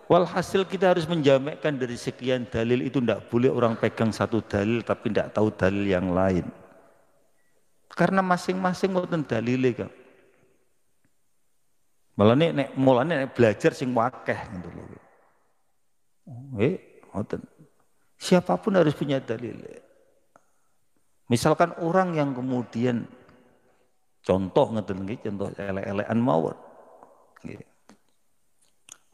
Walhasil kita harus menjamakkan dari sekian dalil itu, tidak boleh orang pegang satu dalil tapi tidak tahu dalil yang lain. Karena masing-masing ngoten dalile kan. Malah nek belajar sing wakeh gitu loh. Ngoten. Siapapun harus punya dalil. Misalkan orang yang kemudian contoh ngeten nggih, contoh elek-elekan mawon.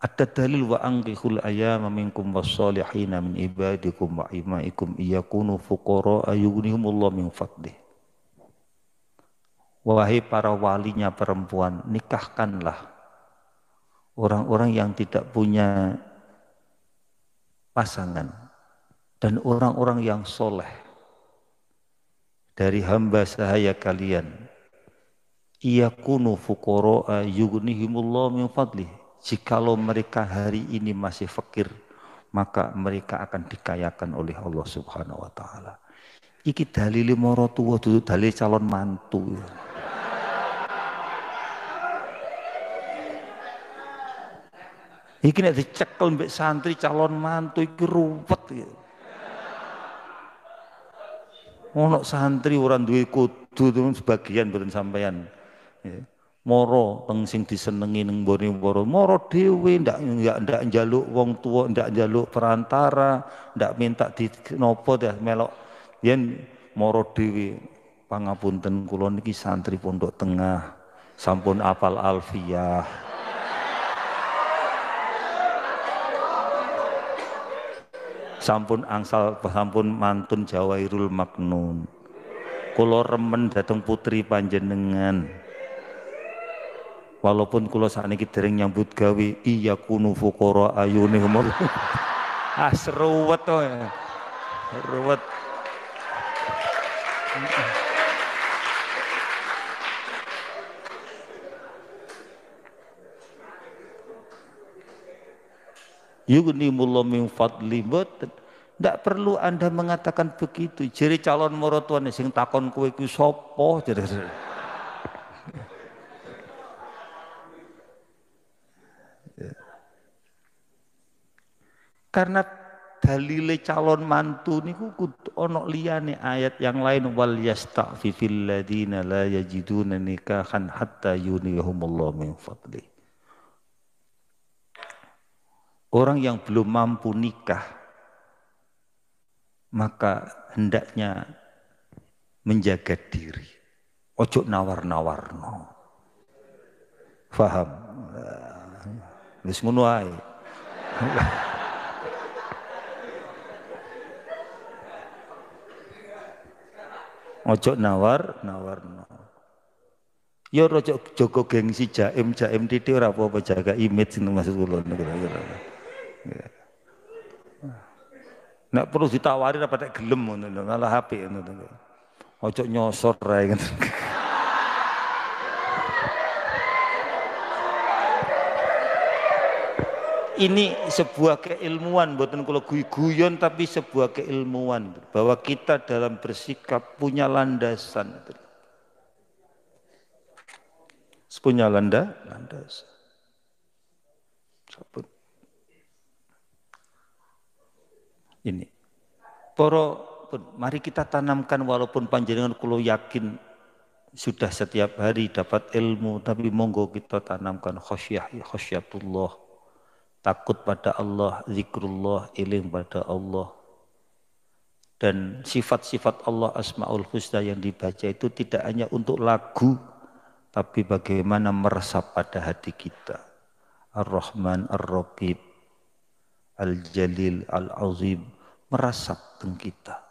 Ada dalil wa anqihul ayyama minkum wassalihina min ibadikum wa imaikum iyakunu fuqara ayughnihumullah min fadlih. Wahai para walinya perempuan, nikahkanlah orang-orang yang tidak punya pasangan dan orang-orang yang soleh dari hamba sahaya kalian. Iyakunu fuqara yughnihimullah min fadlih. Jikalau mereka hari ini masih fakir, maka mereka akan dikayakan oleh Allah Subhanahu wa taala. Iki dalile mara tuwa dudu dalil calon mantu. Iki nek dicekel mbek santri calon mantu iki ruwet gitu. Ono santri ora duwe kudu sebagian mboten sampean. Moro teng sing disenengi ning mbone para moro dhewe ndak njaluk wong tua, ndak njaluk perantara, ndak minta di napa dah melok yen moro dhewe. Pangapunten kula niki santri Pondok Tengah sampun apal alfiyah. Sampun angsal sampun mantun Jawairul Maknun. Kula remen dateng putri panjenengan. Walaupun kula sakniki dereng nyambut gawe iya kunu fuqara ayunihum. Seruwet to ya. Ruwet. Yughnimullah min fadli boten. Ndak perlu Anda mengatakan begitu. Jere calon maratuane sing takon kowe iku sapa jere. Karena dalile calon mantu niku kudu ana liyane ayat yang lain wal yasta'fifil ladina la yajiduna nikahan hatta yunihumullah min fadli. Orang yang belum mampu nikah maka hendaknya menjaga diri. Ojo nawar-nawarno. Faham? Wis ngono ae. Ojo nawarno. Ya ojo jogo gengsi jaim titik ora apa-apa jaga image itu maksud kula niku. Nek perlu ditawari apa tak gelem ngono lho, ngalah apik ngono. Ojo nyosor ae ngono. Ini sebuah keilmuan, bukan kalau guyon tapi sebuah keilmuan bahwa kita dalam bersikap punya landasan. Punya landasan. Ini. Mari kita tanamkan walaupun panjenengan kulo yakin sudah setiap hari dapat ilmu, tapi monggo kita tanamkan khasyatullah. Takut pada Allah, zikrullah, iling pada Allah. Dan sifat-sifat Allah Asmaul Husna yang dibaca itu tidak hanya untuk lagu, tapi bagaimana meresap pada hati kita. Ar-Rahman, Ar-Raqib, Al-Jalil, Al-Azim, meresap teng kita.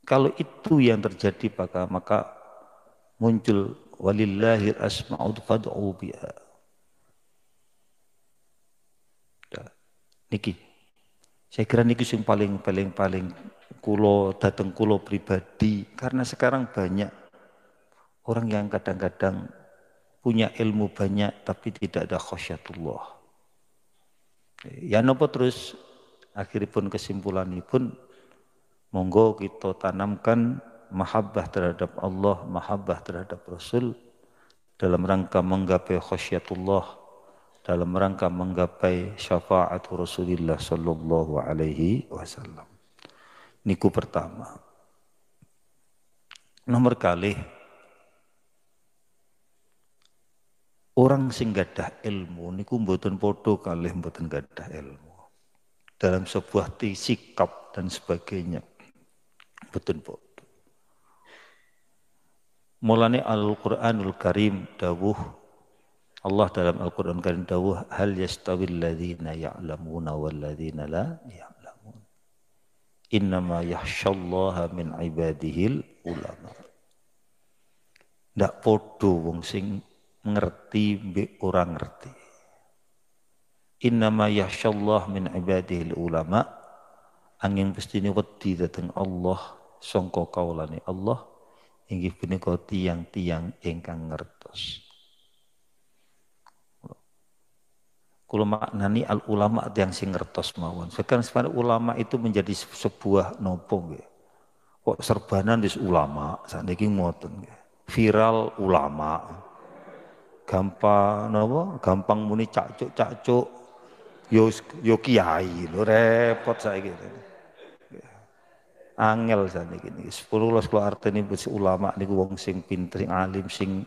Kalau itu yang terjadi maka muncul walillahil asma'ul fad'u biha. Niki, saya kira niki yang paling kulo dateng kulo pribadi karena sekarang banyak orang yang kadang-kadang punya ilmu banyak tapi tidak ada khasyatullah. Ya nopo terus akhiripun kesimpulanipun monggo kita tanamkan mahabbah terhadap Allah, mahabbah terhadap Rasul dalam rangka menggapai khasyatullah dalam rangka menggapai syafaat Rasulullah sallallahu alaihi wasallam. Niku pertama. Nomor kali orang sing gadah ilmu niku mboten padha kalih mboten gadah ilmu. Dalam sebuah sikap dan sebagainya mboten padha. Mulane Al-Qur'anul Karim dawuh Allah dalam Al-Qur'an Karim dawuh hal yastawil ladzina ya'lamuna wal ladzina la ya'lamun. Innama yakhsyallaha min ibadihil ulama. Ndak padha wong sing ngerti mbek ora ngerti. Innama yakhsyallah min ibadihil ulama. Angin pestine wedi dhateng Allah sangka kaulane Allah inggih punika tiang-tiang ingkang ngertos. Kula maknani al ulama tiang sing ngertos mawon. Sekarang sebenarnya ulama itu menjadi sebuah nopo nggih. Kok serbanan wis ulama, sakniki ngoten nggih. Viral ulama. Gampang napa? Gampang muni cacuk-cacuk yo kiai lho repot saiki. Angel sakniki niki. 10 kula artine ulama niku wong sing pinter, alim sing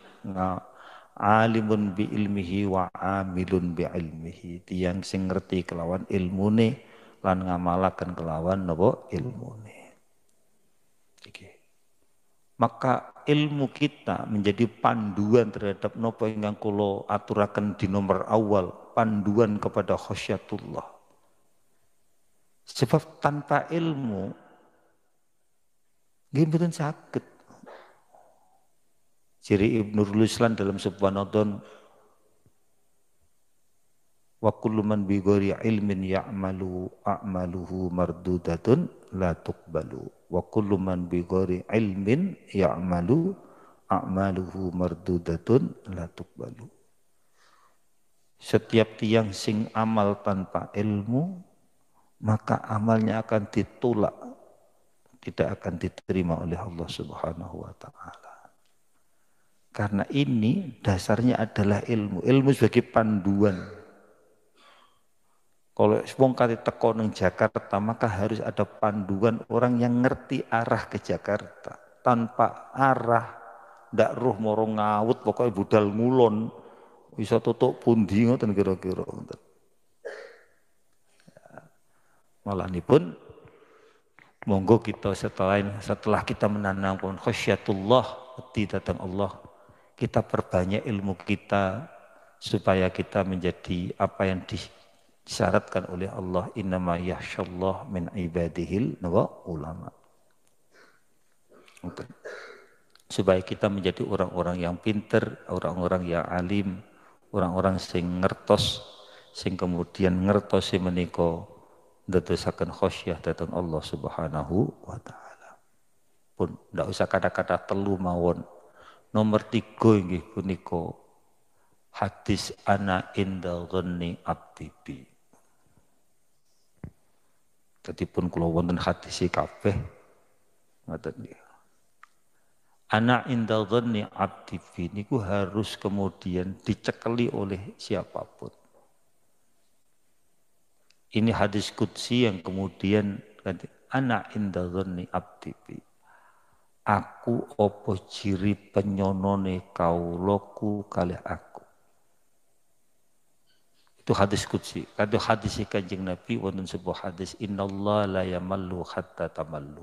alimun bi ilmihi wa amilun bi ilmihi. Tiyang sing ngerti kelawan ilmune lan ngamalaken kelawan napa ilmune. Iki. Maka ilmu kita menjadi panduan terhadap napa ingkang kula aturaken di nomor awal, panduan kepada khasyatullah. Sebab tanpa ilmu nggih mboten saged. Ciri Ibnu Ruslan dalam sebuah nonton wa kullu man bi ghairi ilmin ya'malu a'maluhu mardudatun la tuqbalu wa kullu man bi ghairi ilmin ya'malu a'maluhu mardudatun la tuqbalu. Setiap tiang sing amal tanpa ilmu maka amalnya akan ditolak, tidak akan diterima oleh Allah Subhanahu wa taala. Karena ini dasarnya adalah ilmu. Ilmu sebagai panduan. Kalau wong kate teko nang Jakarta maka harus ada panduan orang yang ngerti arah ke Jakarta. Tanpa arah ndak roh moro ngawut pokoknya budal ngulon bisa tutuk pundi ngoten kira-kira ngoten. Malah nipun monggo kita setelah kita menanamkan khasyatullah wedi datang Allah, kita perbanyak ilmu kita supaya kita menjadi apa yang disyaratkan oleh Allah, innama yakhsyallah min ibadihil ulama. Supaya kita menjadi orang-orang yang pinter, orang-orang yang alim, orang-orang sing ngertos, sing kemudian ngertosi menika ndadosaken khasyah dhateng Allah Subhanahu wa taala. Pun ndak usah kata-kata telu mawon. Nomor 3 nggih punika hadis ana inda dhanni abdi bi. Dadi pun kula wonten hadis kabeh ngoten nggih. Ana inda dhanni abdi bi niku harus kemudian dicekeli oleh siapapun. Ini hadis qudsi yang kemudian ana inda dhanni abdi bi. Aku opo ciri penyonone kaulaku kalih aku. Itu hadis qudsi. Kado hadis Kanjeng Nabi wonten sebuah hadis innallaha la yamallu hatta tamallu.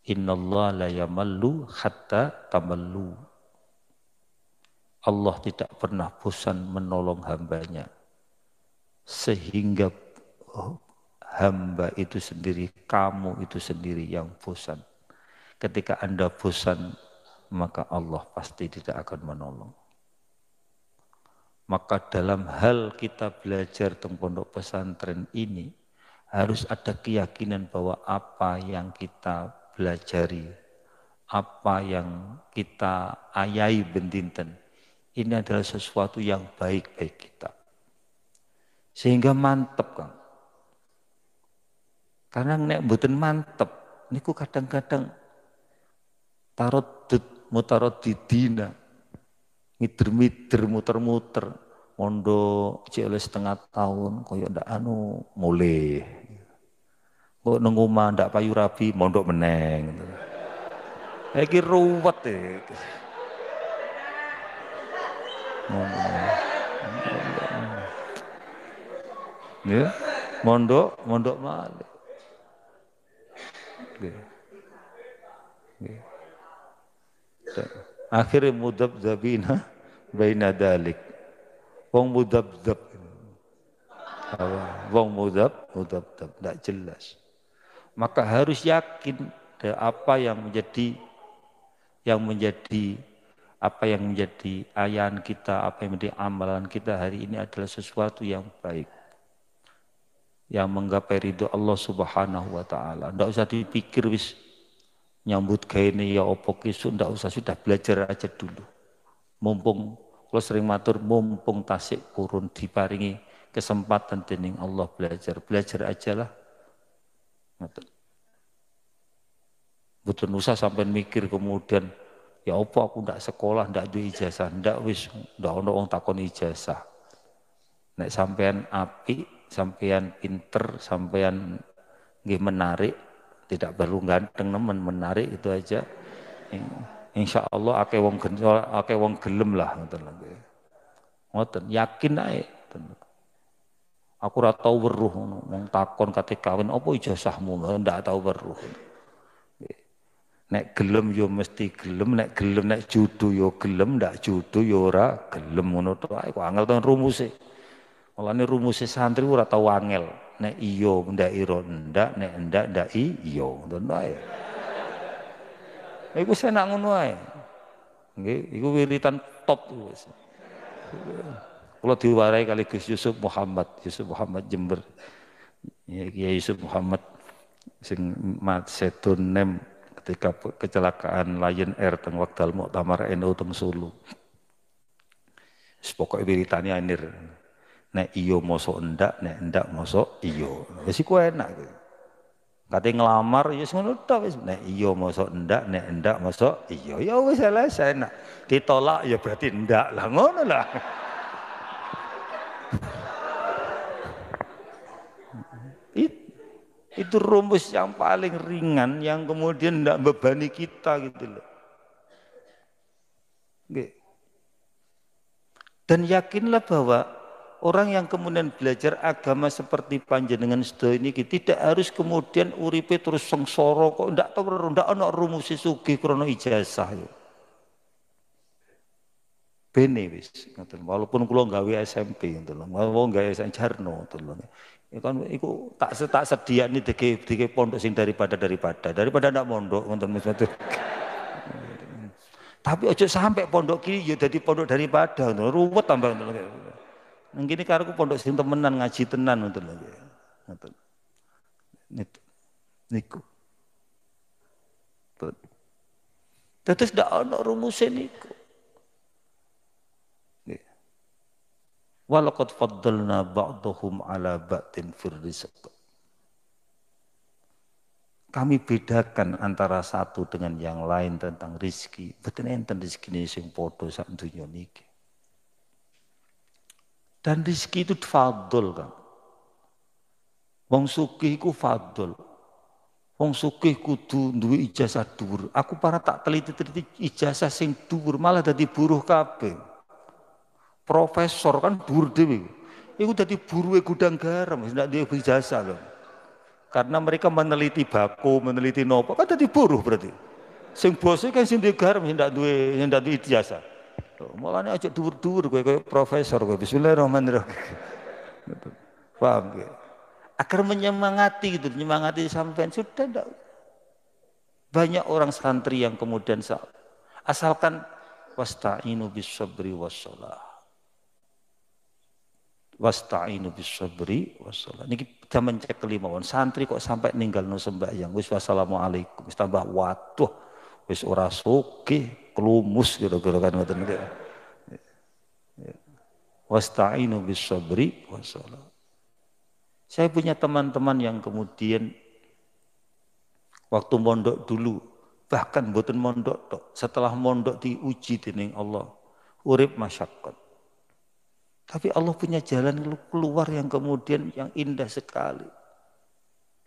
Innallaha la yamallu hatta tamallu. Allah tidak pernah bosan menolong hambanya sehingga hamba itu sendiri, kamu itu sendiri yang bosan. Ketika Anda bosan, maka Allah pasti tidak akan menolong. Maka dalam hal kita belajar teng pondok pesantren ini, harus ada keyakinan bahwa apa yang kita belajari, apa yang kita ayahi bendinten, ini adalah sesuatu yang baik bagi kita. Sehingga mantep Kang. Karena nek mboten mantep, niku kadang-kadang tarodud mutarodidina, mider-mider muter-muter, mondok cek setengah tahun koyo ndak anu mulai. Kok nang omah ndak payu rabi mondok meneng. Iki ruwet e. Ya, mondok malih. Akhirnya mudabdabina baina dalik. Wong mudabdab. Wong mudabdab tidak jelas. Maka harus yakin apa yang menjadi ayaan kita, apa yang menjadi amalan kita hari ini adalah sesuatu yang baik. Yang menggapai ridho Allah Subhanahu wa taala. Tidak usah dipikir wis nyambut gawe ya opo kisuk, tidak usah, sudah belajar aja dulu. Mumpung kalau sering matur mumpung tasik kurun diparingi kesempatan dening Allah belajar aja lah. Betul usah sampai mikir kemudian ya apa aku ndak sekolah, ndak duwe ijazah, ndak wis ndak ono wong takon ijazah. Nek sampean apik, sampean pinter, sampean nggih menarik, tidak perlu ganteng nemen, menarik itu aja. Insya Allah akeh wong gelem lah ngoten lho. Ngoten, yakin ae. Aku ora tau weruh wong takon kate kawin apa ijazahmu, ndak tau weruh. Nek gelem yo mesti gelem, nek judu yo gelem, ndak judu yo ora gelem ngono tok ae. Kok angel tenan rumuse. Mulane rumuse santri ora tau angel. Nek iya ndak ira ndak, nek ndak iya, ngono ae. Iku senak ngono ae. Nggih, iku wiritan top wis. Kula diwarai kali Gus Yusuf Muhammad Jember. Ya Kiai Yusuf Muhammad sing mat setun nem ketika kecelakaan Lion Air teng wekdal Muktamar NU teng Solo. Wis pokoke wiritane anir. Nek iya mosok ndak, nek ndak mosok iya. Wis iku enak. Kate ngelamar ya ngono tok wis. Nek iya mosok ndak, nek ndak mosok iya. Ya wis selesai enak. Ditolak ya berarti ndak lah ngono lah. Itu rumus yang paling ringan yang kemudian tidak membebani kita gitu loh. Dan yakinlah bahwa orang yang kemudian belajar agama seperti panjenengan sedaya ini tidak harus kemudian uripe terus sengsara kok ndak tahu ndak ana rumus sugih krana ijazah yo. Bene wis ngoten. Walaupun kula gawe SMP ngoten lho. Mau gawe Jarno ngoten lho. Ya kan iku tak sediani dike pondok sing daripada ndak mondok ngoten mesti. Tapi ojo sampai pondok kiri ya dadi pondok daripada ngoten ruwet tambah ngoten. Nang kene kareku pondok sing temenan ngaji tenan ngoten lho. Ngoten. Niku. Terus ndak ana rumusé niku. Walaqad faddalna ba'dahum ala ba'din fir rizq. Kami bedakan antara satu dengan yang lain tentang rizki. Betul enten rizkine sing padha sak donya niki. Dan rizki itu fadl kan. Wong sugih iku fadl. Wong sugih kudu duwe ijazah dhuwur. Aku para tak teliti-teliti ijazah sing dhuwur malah dadi buruh kabeh. Profesor kan dhuwur dhewe. Iku dadi buruhe gudang garam, ndak duwe ijazah lho. Karena mereka meneliti bako, meneliti nopo, kan dadi buruh berarti. Sing bose kan sing duwe garam, sing ndak duwe ijazah. Mulane aja dhuwur-dhuwur kowe profesor kowe. Bismillahirrahmanirrahim. Paham nggih? Agar menyemangati gitu, menyemangati sampean sudah ndak. Banyak orang santri yang kemudian asalkan wasta'inu bis sabri wassalah. Wasta'inu bis-sabri wassalah. Niki zaman cek kelimawon santri kok sampai ninggalno sembahyang wis wassalamualaikum wis tambah waduh wis ora sugih klumus kira-kira kan ngoten niku. Wasta'inu bis-sabri wassalah. Saya punya teman-teman yang kemudian waktu mondok dulu bahkan mboten mondok tok, setelah mondok diuji dening Allah urip masyaqqat. Tapi Allah punya jalan keluar yang kemudian yang indah sekali.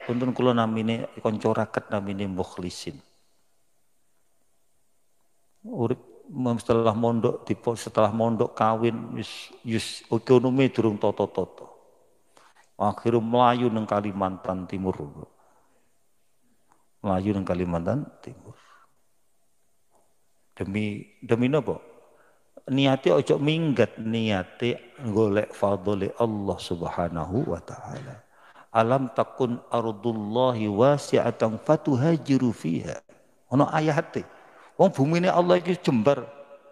Untuk kula namine kanca raket namine mukhlisin. Urip setelah mondok kawin yus ekonomi durung toto-toto. Akhirnya melayu nang Kalimantan Timur. Melayu nang Kalimantan Timur. Demi napa? Niate ojo minggat, niate golek fadhole Allah Subhanahu wa taala. Alam takun ardullahi wasi'atan fatuhajiru fiha. Ono ayate. Wong bumine Allah iki jembar.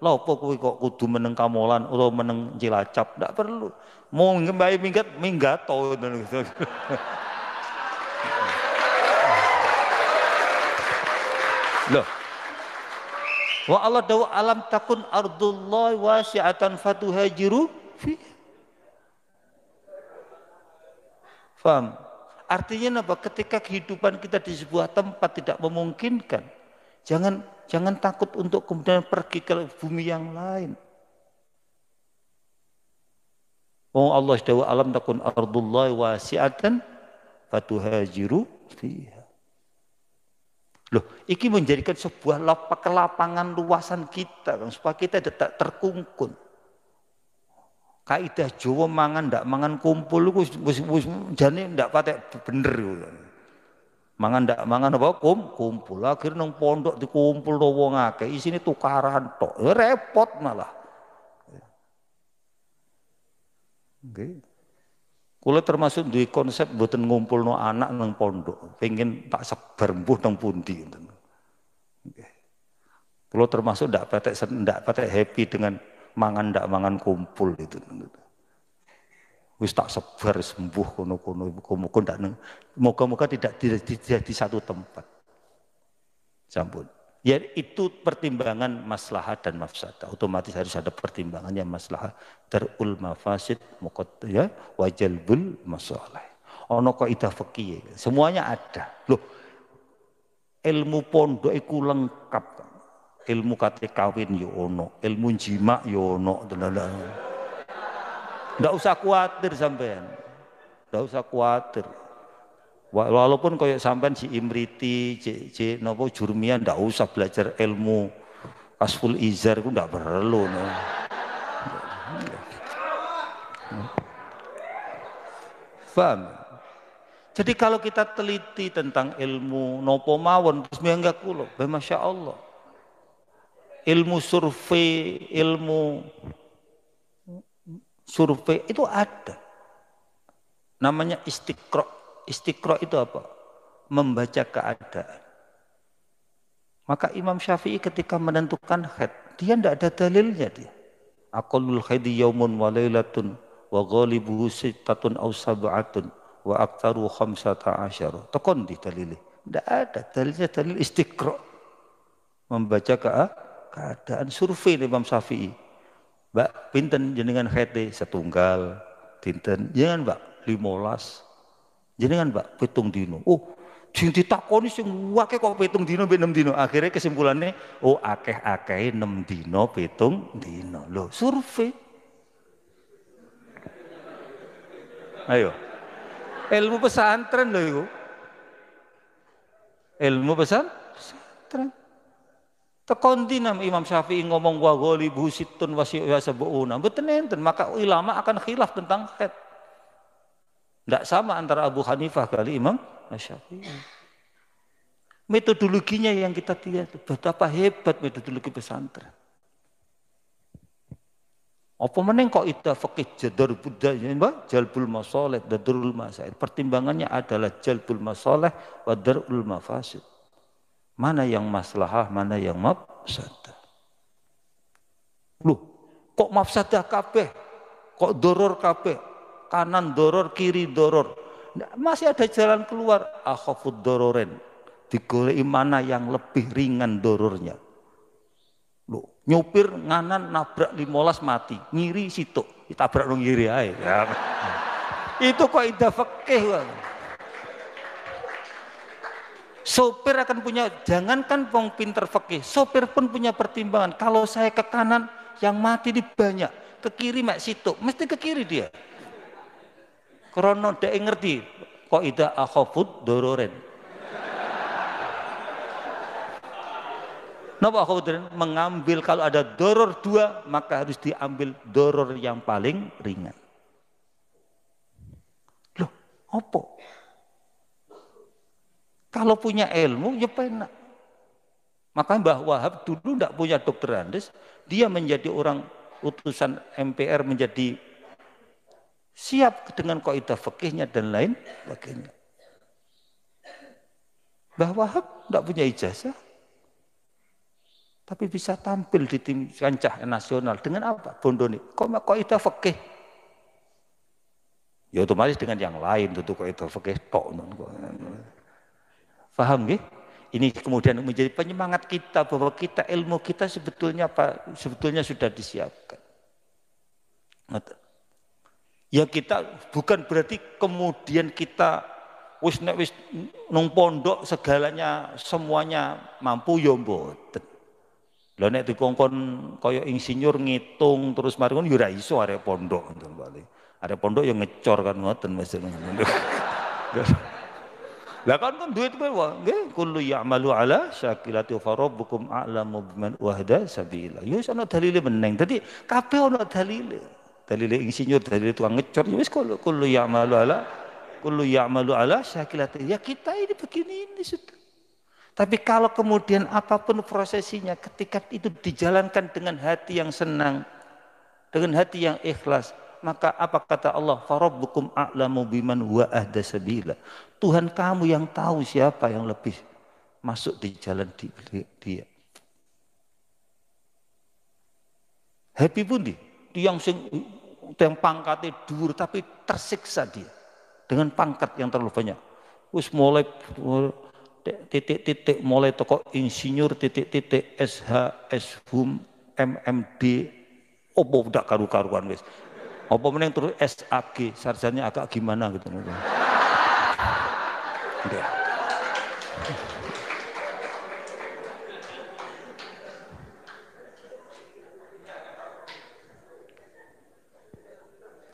Lha apa kowe kok kudu meneng Kamolan utawa meneng Cilacap? Ndak perlu. Mau ngembae minggat to. Loh. Wa Allah dawu alam takun ardullahi wasi'atan fatuhajiru fi. Faham? Artinya apa? Ketika kehidupan kita di sebuah tempat tidak memungkinkan, jangan takut untuk kemudian pergi ke bumi yang lain. Oh Allah dawu alam takun ardullahi wasi'atan fatuhajiru fiha. Loh, ini menjadikan sebuah kelapangan luasan kita, supaya kita tidak terkungkung. Kaidah Jawa mangan ndak mangan kumpul wis jane ndak patek bener. Mangan ndak mangan apa kumpul. Akhir nang pondok dikumpul wong akeh, isine tukaran tok. Repot malah. Nggih. Kula termasuk duwe konsep mboten ngumpulno anak nang pondok, pengen tak sebar mbuh nang pundi ngoten. Nggih. Kula termasuk ndak patek happy dengan mangan ndak mangan kumpul itu. Wis tak sebar sembuh kono-kono moga-moga tidak di satu tempat. Sampun. Ya itu pertimbangan maslahat dan mafsadah. Otomatis harus ada pertimbangannya maslahat, darul mafasid, ya, wa jalbul masalih. Ono kaidah fikih. Semuanya ada. Loh, ilmu pondok iku lengkap. Ilmu kate kawin yo ono, ilmu jima yo ono. Ndak usah khawatir sampean. Ndak usah khawatir. Walaupun koyok sampean si Imriti, nopo Jurmia ndak usah belajar ilmu kasful izar itu ndak perlu. No. Paham? Jadi kalau kita teliti tentang ilmu nopo mawon terus enggak kulo, masya Allah. Ilmu survei itu ada. Namanya istiqra. Istiqra itu apa? Membaca keadaan. Maka Imam Syafi'i ketika menentukan haid, dia tidak ada dalilnya dia. Aqallul haidi yaumun wa lailatun wa ghalibuhu sittatun aw sab'atun wa aktsaru 15. Tekon di dalilnya. Tidak ada dalilnya, dalil istiqra. Membaca keadaan, survei Imam Syafi'i. Mbak, pinten jenengan haid setunggal, pinten jenengan Mbak 15. Jenengan Mbak pitung dino. Oh, sing ditakoni sing akeh kok pitung dino mbek 6 dino. Akhirnya kesimpulannya, oh akeh-akeh 6 dino pitung dino. Loh, survei. Ayo. Ilmu pesantren loh iku. Ilmu pesantren. Tekon dinam Imam Syafi'i ngomong wa ghalibu sittun wa sab'una. Mboten enten, maka ulama akan khilaf tentang haid. Tidak sama antara Abu Hanifah kali Imam Syafi'i. Metodologinya yang kita lihat, betapa hebat metodologi pesantren. Apa meneng kok ida fikih jadar budaya, jalbul masalih, darul masail. Pertimbangannya adalah jalbul masalih wa darul mafasid. Mana yang maslahah, mana yang mafsadah. Loh, kok mafsadah kabeh? Kok doror kabeh? Kanan doror, kiri doror. Masih ada jalan keluar. Akhafud dororen. Digoleki mana yang lebih ringan dorornya. Loh, nyopir nganan nabrak 15 mati. Ngiri situ. Ditabrak nang ngiri ae. Ya. Itu kaidah fikih. Sopir akan punya, jangankan wong pinter fikih, sopir pun punya pertimbangan. Kalau saya ke kanan, yang mati ini banyak. ke kiri mak situ, mesti ke kiri dia. Krono dek ngerti kok ida akhafud dororen. Napa akhafud mengambil kalau ada doror dua maka harus diambil doror yang paling ringan. Loh, opo? Kalau punya ilmu ya penak. Maka Mbah Wahab dulu tidak punya dokter Andes, dia menjadi orang utusan MPR menjadi siap dengan kaidah fikihnya dan lain sebagainya. Mbah Wahab tidak punya ijazah, tapi bisa tampil di tim kancah nasional dengan apa? Bondone, kok kaidah fikih? Ya otomatis dengan yang lain tentu kaidah fikih tok. Paham nggih? Ini kemudian menjadi penyemangat kita bahwa kita ilmu kita sebetulnya apa? Sebetulnya sudah disiapkan. Ya kita bukan berarti kemudian kita wis nung pondok segalanya semuanya mampu ya mboten. Lah nek dikongkon kaya insinyur ngitung terus mari ngono ya ora iso arek pondok ngoten Pak. Arek pondok ya ngecor kan ngoten Mas. Lah kan duit kowe nggih kullu ya'malu ala syakilati fa rabbukum a'lamu biman wahda sabila. Ya wis ana dalile meneng. Dadi kabeh ana dalile. Dalile insinyur, dalile tukang ngecor ya wis kullu ya'malu ala syakilati. Ya kita ini begini ini sudah. Tapi kalau kemudian apapun prosesinya ketika itu dijalankan dengan hati yang senang, dengan hati yang ikhlas, maka apa kata Allah? Farabbukum a'lamu biman huwa ahda sabila. Tuhan kamu yang tahu siapa yang lebih masuk di jalan dia. Happy pun dia yang pangkatnya dhuwur tapi tersiksa dia dengan pangkat yang terlalu banyak. Wis mulai titik-titik mulai toko insinyur titik-titik SH, SHUM, MMD, opo udah karu-karuan wis. Apa meneng terus SAG, sarjana agak gimana gitu. Udah.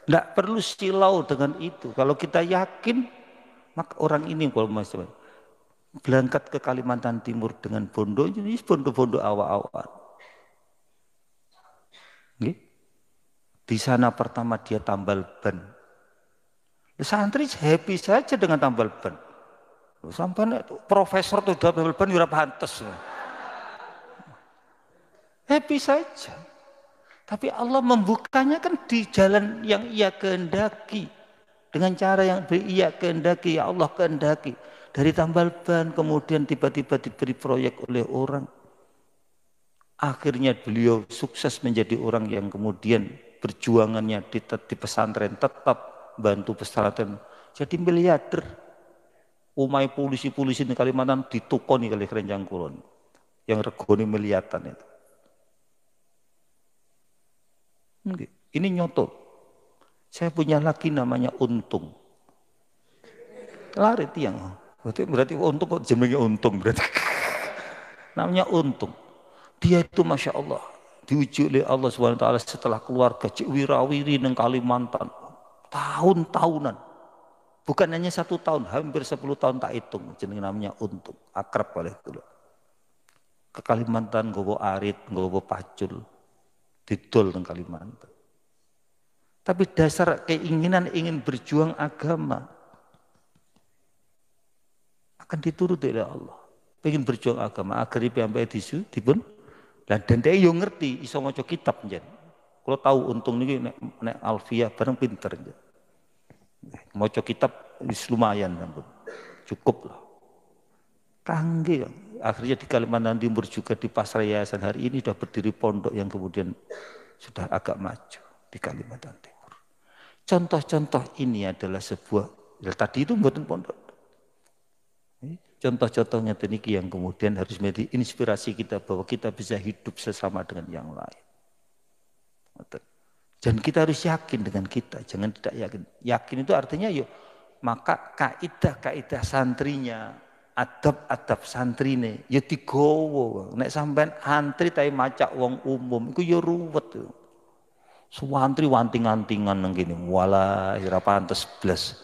Tidak perlu silau dengan itu. Kalau kita yakin, maka orang ini kalau masalah berangkat ke Kalimantan Timur dengan bondo, ini bondo-bondo awal-awal. Di sana pertama dia tambal ban. Santri happy saja dengan tambal ban. Sampai profesor tuh tambal ban ya pantes. Happy saja. Tapi Allah membukanya kan di jalan yang ia kehendaki. Dengan cara yang ia kehendaki, ya Allah kehendaki. Dari tambal ban kemudian tiba-tiba diberi proyek oleh orang. Akhirnya beliau sukses menjadi orang yang kemudian perjuangannya di pesantren tetap bantu pesantren. Jadi miliarder. Umai polisi-polisi di Kalimantan ditukoni kali kerenjang kulon. Yang regoni miliatan itu. Ini nyoto. Saya punya laki namanya Untung. Lari tiang. Berarti Untung kok jenenge Untung berarti. Namanya Untung. Dia itu Masya Allah. Diuji oleh Allah SWT setelah keluarga wirawiri di Kalimantan. Tahun-tahunan. Bukan hanya 1 tahun, hampir 10 tahun tak hitung. Jenenge namanya Untung. Akrab oleh itu. Ke Kalimantan, gowo arit, gowo pacul. Didol di Kalimantan. Tapi dasar keinginan ingin berjuang agama akan dituruti oleh Allah. Pengen berjuang agama agar sampai disu dipun dan dia yo ngerti iso maca kitab njen. Kalau tahu Untung niki nek Alfiah bareng pinter njen. Maca kitab wis lumayan ampun. Cukup lah. Kangge akhirnya di Kalimantan Timur juga di Pasar Yayasan hari ini sudah berdiri pondok yang kemudian sudah agak maju di Kalimantan Timur. Contoh-contoh ini adalah sebuah tadi itu buatan pondok. Contoh-contohnya demikian yang kemudian harus menjadi inspirasi kita bahwa kita bisa hidup sesama dengan yang lain. Dan kita harus yakin dengan kita, jangan tidak yakin. Yakin itu artinya yuk, maka kaidah-kaidah santrinya, adab-adab santrine, ya digowo. Nek sampean antri tapi macak wong umum, itu ya ruwet. Suwantri wanting-wantingan nang kene. Walah ora pantes blas.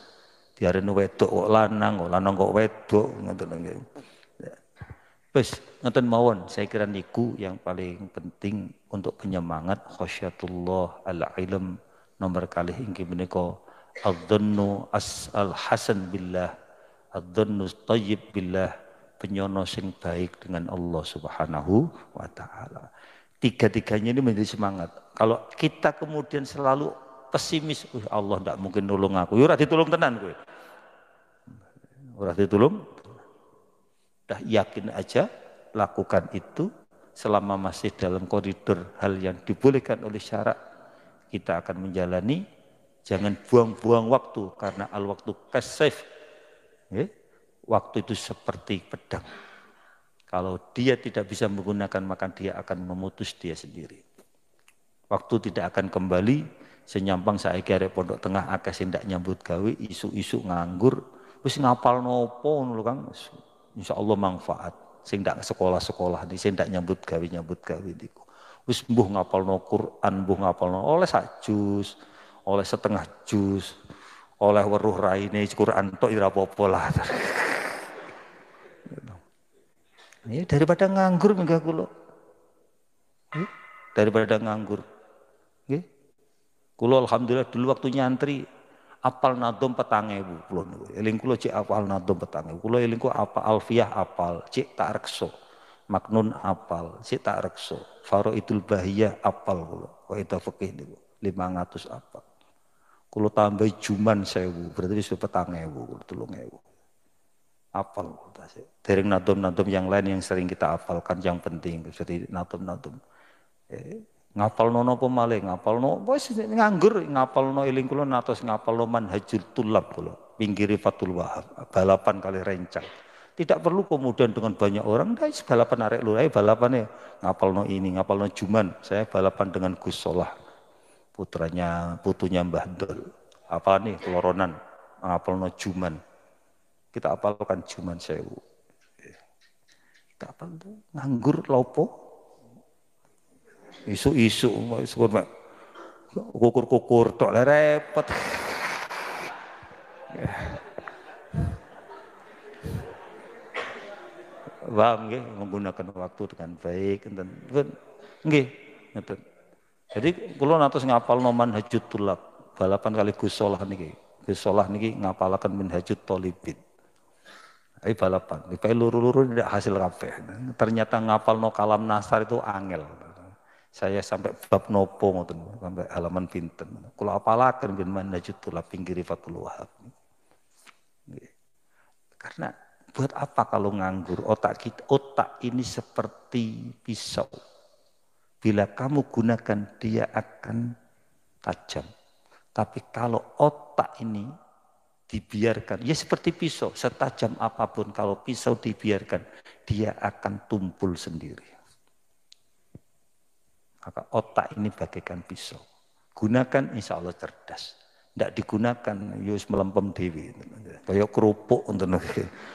Diarani wedok kok lanang kok wedok ngoten nggih. Wis ngoten mawon, saya kira niku yang paling penting untuk penyemangat khasyatullah al-ilm nomor kalih inggih menika adzannu al-hasan billah, adzannu thayyib billah, penyono sing baik dengan Allah Subhanahu wa taala. Tiga-tiganya ini menjadi semangat. Kalau kita kemudian selalu pesimis, Allah tidak mungkin nolong aku. Ya ora ditulung tenan kowe. Ora ditulung. Dah yakin aja, lakukan itu selama masih dalam koridor hal yang dibolehkan oleh syarak, kita akan menjalani. Jangan buang-buang waktu, karena al-waktu kasif. Waktu itu seperti pedang. Kalau dia tidak bisa menggunakan, maka dia akan memutus dia sendiri. Waktu tidak akan kembali. Senyampang saiki arek pondok tengah akeh sing ndak nyambut gawe, isu-isu nganggur, wis ngapal nopo ngono Kang. Insyaallah manfaat. Sing ndak sekolah-sekolah iki sing ndak nyambut gawe niku. Wis mbuh ngapalno Quran, mbuh ngapalno oleh sak juz, oleh setengah juz, oleh weruh raine Quran tok ora apa-apa lah. Ya, daripada nganggur minggah kula. Daripada nganggur. Nggih. Kula alhamdulillah dulu waktu nyantri apal nadom 4.000 kula niku. Eling kula cek apal nadom 4.000. Kula eling kula apa alfiyah apal, cek tak rekso. Maknun apal, cek tak rekso. Faraidul bahiyah apal kula. Kaidah fikih niku 500 apal. Kula tambah juman 1000, berarti wis 4.000, 3.000. Apal kula sih. Dereng nadom-nadom yang lain yang sering kita apalkan yang penting seperti nadom-nadom. Ngapalno napa malih, ngapalno wis nganggur, ngapalno eling kula natos ngapalno manhajul tulab kula, pinggiri Fathul Wahab, balapan kali rencang. Tidak perlu kemudian dengan banyak orang, guys balapan arek lu, balapannya ngapalno ini, ngapalno Juman. Saya balapan dengan Gus Solah, putunya Mbah Dol. Apa nih keloronan, ngapalno Juman. Kita apalkan Juman 1000. Kita apal nganggur lopo. Isu-isu kukur-kukur tok repot. Paham nggih, menggunakan waktu dengan baik enten. Nggih, ngeten. Jadi kula natos ngapalno manhajut tulab, balapan kali Gus Solah niki. Gus Solah niki ngapalaken manhajut thalibin. Ai balapan, kayak luru-luru tidak hasil kabeh. Ternyata ngapalno kalam nasar itu angel. Saya sampai bab nopo ngoten, sampai halaman pinten. Kula apalaken ben manhajut tulab pinggiri Fathul Wahab. Karena buat apa kalau nganggur? Otak ini seperti pisau. Bila kamu gunakan dia akan tajam. Tapi kalau otak ini dibiarkan, ya seperti pisau, setajam apapun kalau pisau dibiarkan, dia akan tumpul sendiri. Maka otak ini bagaikan pisau. Gunakan insya Allah cerdas. Tidak digunakan, yus melempem dewi. Kayak kerupuk untuk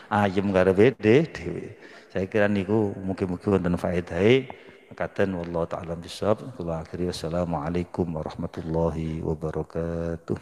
ayam gara bede dewi. Saya kira niku mungkin-mungkin wonten faedahé. Makaten wallahu ta'ala bisawab. Wa akhiri wassalamualaikum warahmatullahi wabarakatuh.